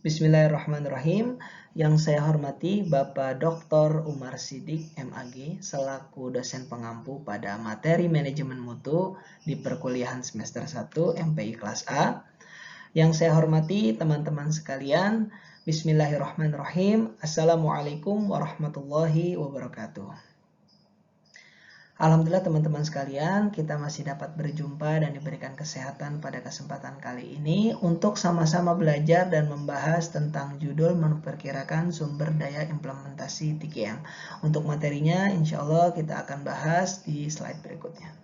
Bismillahirrahmanirrahim. Yang saya hormati Bapak Dr. Umar Sidik, MAG, selaku dosen pengampu pada materi manajemen mutu di perkuliahan semester 1 MPI kelas A. Yang saya hormati teman-teman sekalian, Bismillahirrahmanirrahim. Assalamualaikum warahmatullahi wabarakatuh. Alhamdulillah teman-teman sekalian, kita masih dapat berjumpa dan diberikan kesehatan pada kesempatan kali ini untuk sama-sama belajar dan membahas tentang judul memperkirakan sumber daya implementasi TKM. Untuk materinya insya Allah kita akan bahas di slide berikutnya.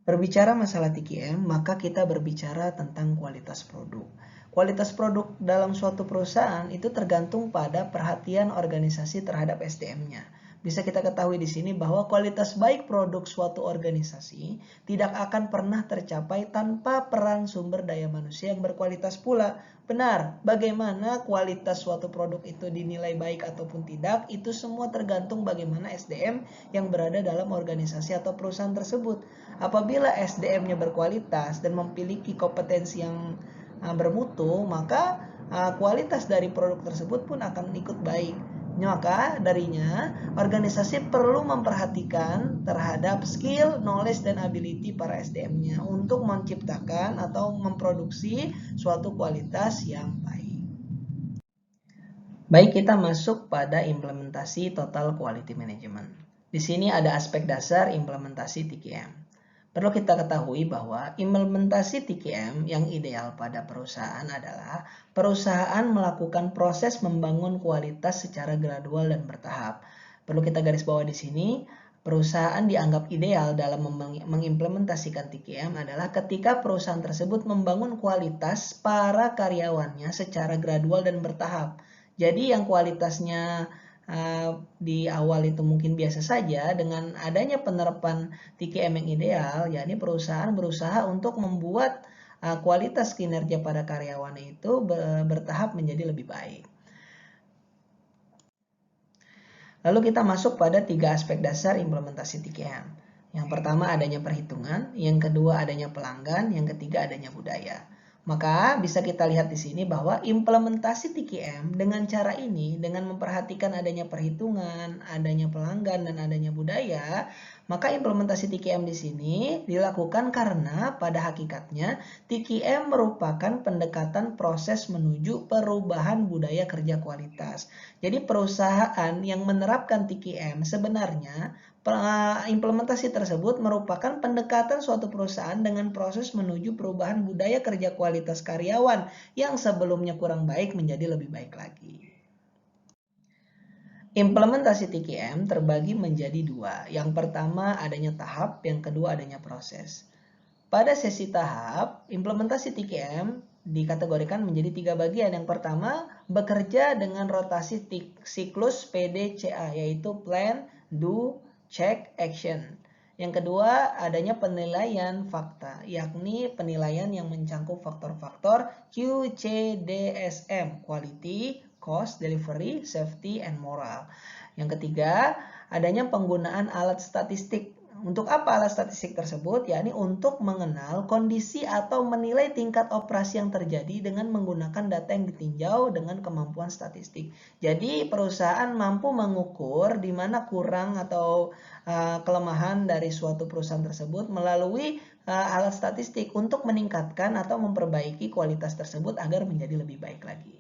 Berbicara masalah TKM, maka kita berbicara tentang kualitas produk. Kualitas produk dalam suatu perusahaan itu tergantung pada perhatian organisasi terhadap SDM-nya. Bisa kita ketahui di sini bahwa kualitas baik produk suatu organisasi tidak akan pernah tercapai tanpa peran sumber daya manusia yang berkualitas pula. Benar, bagaimana kualitas suatu produk itu dinilai baik ataupun tidak, itu semua tergantung bagaimana SDM yang berada dalam organisasi atau perusahaan tersebut. Apabila SDM-nya berkualitas dan memiliki kompetensi yang bermutu, maka kualitas dari produk tersebut pun akan ikut baik. Maka darinya organisasi perlu memperhatikan terhadap skill, knowledge, dan ability para SDM-nya untuk menciptakan atau memproduksi suatu kualitas yang baik. Baik, kita masuk pada implementasi Total Quality Management. Di sini ada aspek dasar implementasi TQM. Perlu kita ketahui bahwa implementasi TQM yang ideal pada perusahaan adalah perusahaan melakukan proses membangun kualitas secara gradual dan bertahap. Perlu kita garis bawah di sini, perusahaan dianggap ideal dalam mengimplementasikan TQM adalah ketika perusahaan tersebut membangun kualitas para karyawannya secara gradual dan bertahap. Jadi yang kualitasnya di awal itu mungkin biasa saja, dengan adanya penerapan TKM yang ideal, yakni perusahaan berusaha untuk membuat kualitas kinerja pada karyawan itu bertahap menjadi lebih baik. Lalu kita masuk pada 3 aspek dasar implementasi TKM. Yang pertama adanya perhitungan, yang kedua adanya pelanggan, yang ketiga adanya budaya. Maka bisa kita lihat di sini bahwa implementasi TKM dengan cara ini, dengan memperhatikan adanya perhitungan, adanya pelanggan, dan adanya budaya, maka implementasi TKM di sini dilakukan karena pada hakikatnya TKM merupakan pendekatan proses menuju perubahan budaya kerja kualitas. Jadi perusahaan yang menerapkan TKM sebenarnya implementasi tersebut merupakan pendekatan suatu perusahaan dengan proses menuju perubahan budaya kerja kualitas karyawan yang sebelumnya kurang baik menjadi lebih baik lagi. Implementasi TKM terbagi menjadi 2. Yang pertama adanya tahap, yang kedua adanya proses. Pada sesi tahap, implementasi TKM dikategorikan menjadi 3 bagian. Yang pertama, bekerja dengan rotasi siklus PDCA, yaitu Plan, Do, Check, Action. Yang kedua, adanya penilaian fakta, yakni penilaian yang mencangkup faktor-faktor QCDSM, Quality, Cost, Delivery, Safety, and Moral. Yang ketiga, adanya penggunaan alat statistik. Untuk apa alat statistik tersebut? Yakni untuk mengenal kondisi atau menilai tingkat operasi yang terjadi dengan menggunakan data yang ditinjau dengan kemampuan statistik. Jadi perusahaan mampu mengukur di mana kurang atau kelemahan dari suatu perusahaan tersebut melalui alat statistik untuk meningkatkan atau memperbaiki kualitas tersebut agar menjadi lebih baik lagi.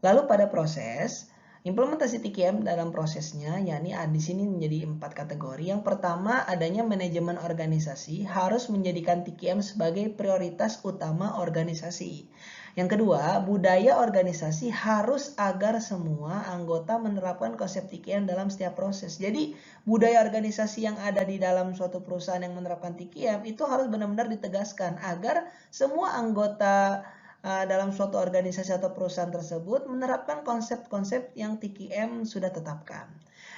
Lalu pada proses, implementasi TKM dalam prosesnya, yakni di sini menjadi 4 kategori. Yang pertama, adanya manajemen organisasi harus menjadikan TKM sebagai prioritas utama organisasi. Yang kedua, budaya organisasi harus agar semua anggota menerapkan konsep TKM dalam setiap proses. Jadi, budaya organisasi yang ada di dalam suatu perusahaan yang menerapkan TKM itu harus benar-benar ditegaskan agar semua anggota dalam suatu organisasi atau perusahaan tersebut menerapkan konsep-konsep yang TKM sudah tetapkan.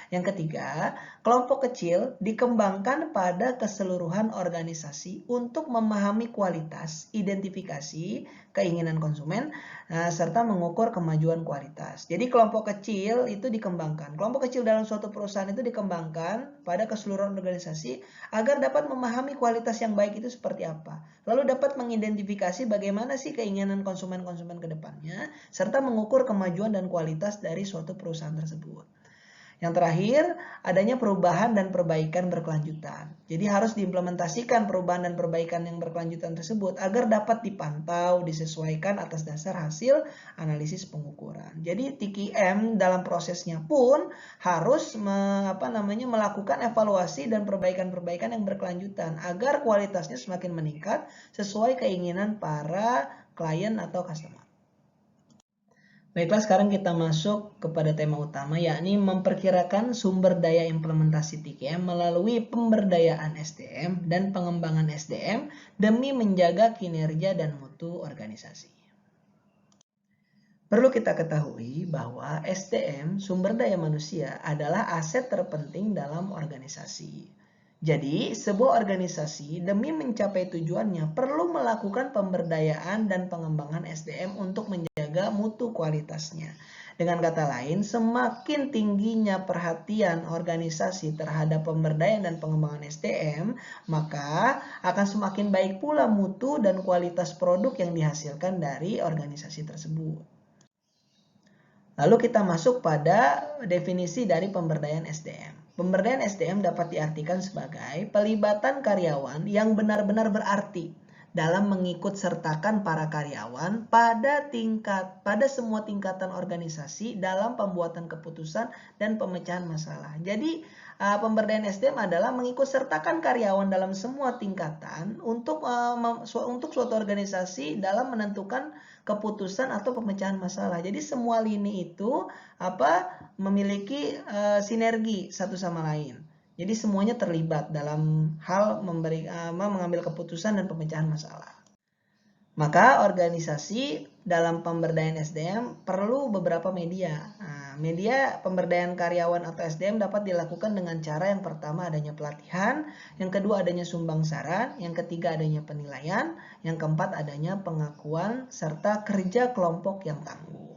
Yang ketiga, kelompok kecil dikembangkan pada keseluruhan organisasi untuk memahami kualitas, identifikasi, keinginan konsumen, serta mengukur kemajuan kualitas. Jadi kelompok kecil itu dikembangkan. Kelompok kecil dalam suatu perusahaan itu dikembangkan pada keseluruhan organisasi agar dapat memahami kualitas yang baik itu seperti apa. Lalu dapat mengidentifikasi bagaimana sih keinginan konsumen-konsumen ke depannya, serta mengukur kemajuan dan kualitas dari suatu perusahaan tersebut. Yang terakhir, adanya perubahan dan perbaikan berkelanjutan. Jadi harus diimplementasikan perubahan dan perbaikan yang berkelanjutan tersebut agar dapat dipantau, disesuaikan atas dasar hasil analisis pengukuran. Jadi TQM dalam prosesnya pun harus melakukan evaluasi dan perbaikan-perbaikan yang berkelanjutan agar kualitasnya semakin meningkat sesuai keinginan para klien atau customer. Baiklah, sekarang kita masuk kepada tema utama, yakni memperkirakan sumber daya implementasi TQM melalui pemberdayaan SDM dan pengembangan SDM demi menjaga kinerja dan mutu organisasi. Perlu kita ketahui bahwa SDM, sumber daya manusia, adalah aset terpenting dalam organisasi. Jadi, sebuah organisasi demi mencapai tujuannya perlu melakukan pemberdayaan dan pengembangan SDM untuk menjaga mutu kualitasnya. Dengan kata lain, semakin tingginya perhatian organisasi terhadap pemberdayaan dan pengembangan SDM, maka akan semakin baik pula mutu dan kualitas produk yang dihasilkan dari organisasi tersebut. Lalu kita masuk pada definisi dari pemberdayaan SDM. Pemberdayaan SDM dapat diartikan sebagai pelibatan karyawan yang benar-benar berarti dalam mengikut sertakan para karyawan pada semua tingkatan organisasi dalam pembuatan keputusan dan pemecahan masalah. Jadi pemberdayaan SDM adalah mengikut sertakan karyawan dalam semua tingkatan untuk suatu organisasi dalam menentukan keputusan atau pemecahan masalah. Jadi semua lini itu memiliki sinergi satu sama lain. Jadi semuanya terlibat dalam hal mengambil keputusan dan pemecahan masalah. Maka organisasi dalam pemberdayaan SDM perlu beberapa media. Media pemberdayaan karyawan atau SDM dapat dilakukan dengan cara yang pertama adanya pelatihan, yang kedua adanya sumbang saran, yang ketiga adanya penilaian, yang keempat adanya pengakuan serta kerja kelompok yang tangguh.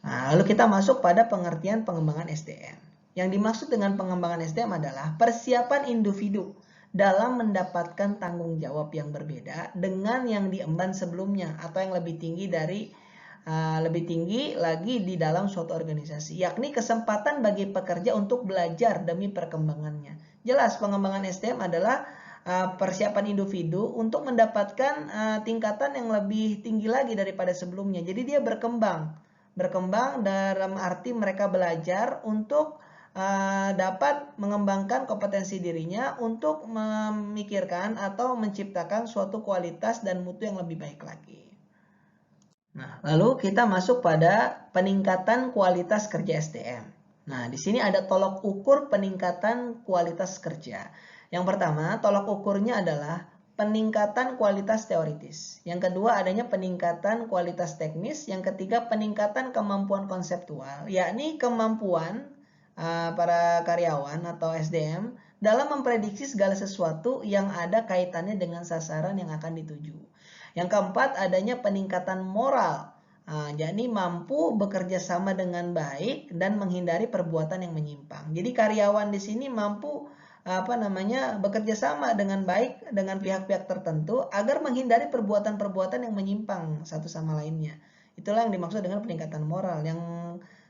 Lalu kita masuk pada pengertian pengembangan SDM. Yang dimaksud dengan pengembangan SDM adalah persiapan individu dalam mendapatkan tanggung jawab yang berbeda dengan yang diemban sebelumnya atau yang lebih tinggi lagi di dalam suatu organisasi, yakni kesempatan bagi pekerja untuk belajar demi perkembangannya. Jelas pengembangan SDM adalah persiapan individu untuk mendapatkan tingkatan yang lebih tinggi lagi daripada sebelumnya. Jadi dia berkembang dalam arti mereka belajar untuk dapat mengembangkan kompetensi dirinya untuk memikirkan atau menciptakan suatu kualitas dan mutu yang lebih baik lagi. Nah, lalu kita masuk pada peningkatan kualitas kerja SDM. Nah, di sini ada tolok ukur peningkatan kualitas kerja. Yang pertama, tolok ukurnya adalah peningkatan kualitas teoritis. Yang kedua, adanya peningkatan kualitas teknis. Yang ketiga, peningkatan kemampuan konseptual, yakni kemampuan para karyawan atau SDM dalam memprediksi segala sesuatu yang ada kaitannya dengan sasaran yang akan dituju. Yang keempat, adanya peningkatan moral, yakni mampu bekerja sama dengan baik dan menghindari perbuatan yang menyimpang. Jadi karyawan di sini mampu bekerja sama dengan baik dengan pihak-pihak tertentu agar menghindari perbuatan-perbuatan yang menyimpang satu sama lainnya. Itulah yang dimaksud dengan peningkatan moral. Yang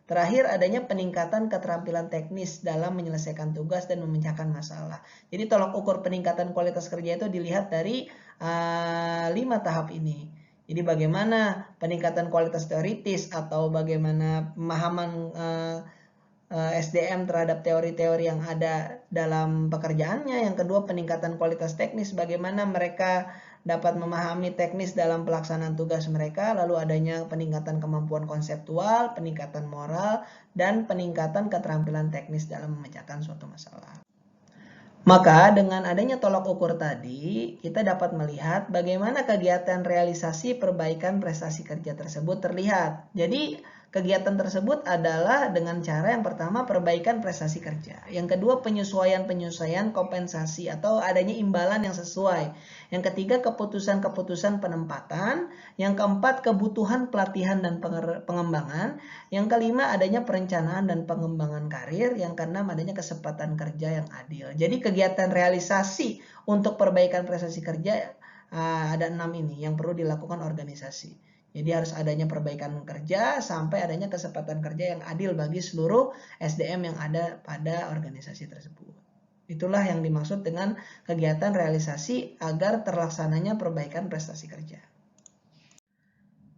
terakhir, adanya peningkatan keterampilan teknis dalam menyelesaikan tugas dan memecahkan masalah. Jadi tolak ukur peningkatan kualitas kerja itu dilihat dari 5 tahap ini. Jadi bagaimana peningkatan kualitas teoritis atau bagaimana pemahaman SDM terhadap teori-teori yang ada dalam pekerjaannya. Yang kedua, peningkatan kualitas teknis, bagaimana mereka dapat memahami teknis dalam pelaksanaan tugas mereka. Lalu adanya peningkatan kemampuan konseptual, peningkatan moral, dan peningkatan keterampilan teknis dalam memecahkan suatu masalah. Maka dengan adanya tolak ukur tadi, kita dapat melihat bagaimana kegiatan realisasi perbaikan prestasi kerja tersebut terlihat. Jadi Kegiatan tersebut adalah dengan cara yang pertama perbaikan prestasi kerja, yang kedua penyesuaian kompensasi atau adanya imbalan yang sesuai, yang ketiga keputusan-keputusan penempatan, yang keempat kebutuhan pelatihan dan pengembangan, yang kelima adanya perencanaan dan pengembangan karir, yang keenam adanya kesempatan kerja yang adil. Jadi kegiatan realisasi untuk perbaikan prestasi kerja ada 6 ini yang perlu dilakukan organisasi. Jadi harus adanya perbaikan kerja sampai adanya kesempatan kerja yang adil bagi seluruh SDM yang ada pada organisasi tersebut. Itulah yang dimaksud dengan kegiatan realisasi agar terlaksananya perbaikan prestasi kerja.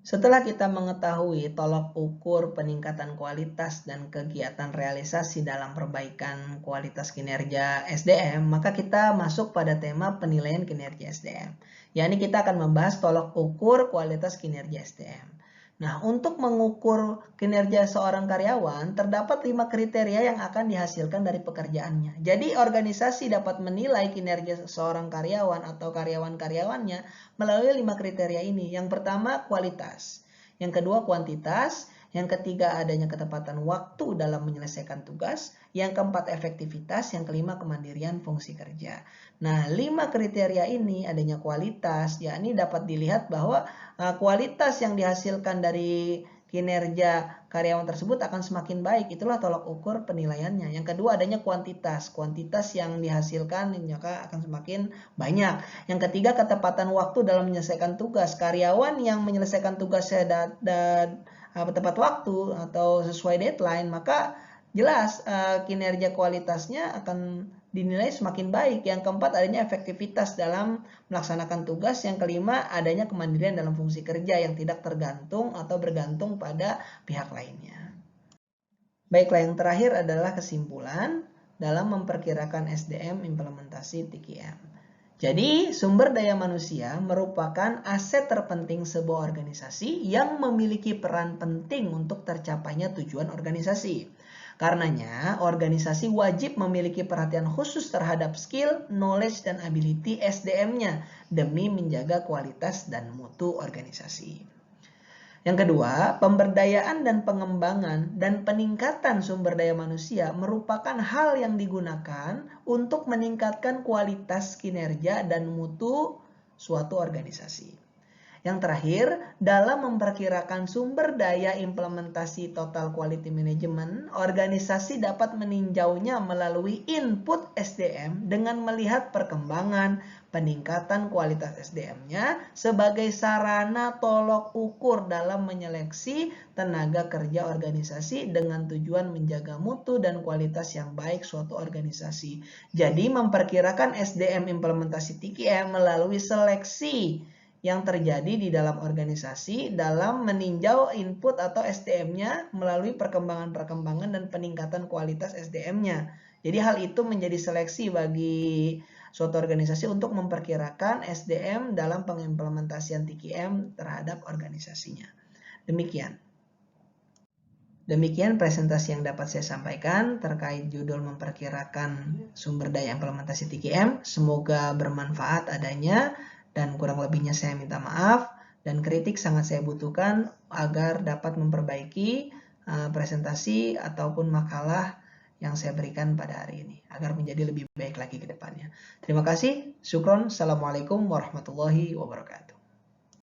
Setelah kita mengetahui tolak ukur peningkatan kualitas dan kegiatan realisasi dalam perbaikan kualitas kinerja SDM, maka kita masuk pada tema penilaian kinerja SDM. Yakni kita akan membahas tolak ukur kualitas kinerja SDM. Nah, untuk mengukur kinerja seorang karyawan, terdapat 5 kriteria yang akan dihasilkan dari pekerjaannya. Jadi, organisasi dapat menilai kinerja seorang karyawan atau karyawan-karyawannya melalui 5 kriteria ini. Yang pertama, kualitas. Yang kedua, kuantitas. Yang ketiga, adanya ketepatan waktu dalam menyelesaikan tugas. Yang keempat, efektivitas. Yang kelima, kemandirian fungsi kerja. Nah, 5 kriteria ini adanya kualitas, yakni dapat dilihat bahwa kualitas yang dihasilkan dari kinerja karyawan tersebut akan semakin baik. Itulah tolak ukur penilaiannya. Yang kedua adanya kuantitas. Kuantitas yang dihasilkan maka akan semakin banyak. Yang ketiga ketepatan waktu dalam menyelesaikan tugas. Karyawan yang menyelesaikan tugasnya tepat waktu atau sesuai deadline, maka jelas kinerja kualitasnya akan dinilai semakin baik. Yang keempat adanya efektivitas dalam melaksanakan tugas. Yang kelima adanya kemandirian dalam fungsi kerja yang tidak tergantung atau bergantung pada pihak lainnya. Baiklah, yang terakhir adalah kesimpulan dalam memperkirakan SDM implementasi TKM. Jadi sumber daya manusia merupakan aset terpenting sebuah organisasi yang memiliki peran penting untuk tercapainya tujuan organisasi. Karenanya, organisasi wajib memiliki perhatian khusus terhadap skill, knowledge, dan ability SDM-nya demi menjaga kualitas dan mutu organisasi. Yang kedua, pemberdayaan dan pengembangan dan peningkatan sumber daya manusia merupakan hal yang digunakan untuk meningkatkan kualitas kinerja dan mutu suatu organisasi. Yang terakhir, dalam memperkirakan sumber daya implementasi total quality management, organisasi dapat meninjaunya melalui input SDM dengan melihat perkembangan, peningkatan kualitas SDM-nya sebagai sarana tolok ukur dalam menyeleksi tenaga kerja organisasi dengan tujuan menjaga mutu dan kualitas yang baik suatu organisasi. Jadi, memperkirakan SDM implementasi TKM melalui seleksi yang terjadi di dalam organisasi dalam meninjau input atau SDM-nya melalui perkembangan-perkembangan dan peningkatan kualitas SDM-nya. Jadi hal itu menjadi seleksi bagi suatu organisasi untuk memperkirakan SDM dalam pengimplementasian TKM terhadap organisasinya. Demikian presentasi yang dapat saya sampaikan terkait judul memperkirakan sumber daya implementasi TKM. Semoga bermanfaat adanya. Dan kurang lebihnya saya minta maaf, dan kritik sangat saya butuhkan agar dapat memperbaiki presentasi ataupun makalah yang saya berikan pada hari ini, agar menjadi lebih baik lagi ke depannya. Terima kasih, syukron, assalamualaikum warahmatullahi wabarakatuh.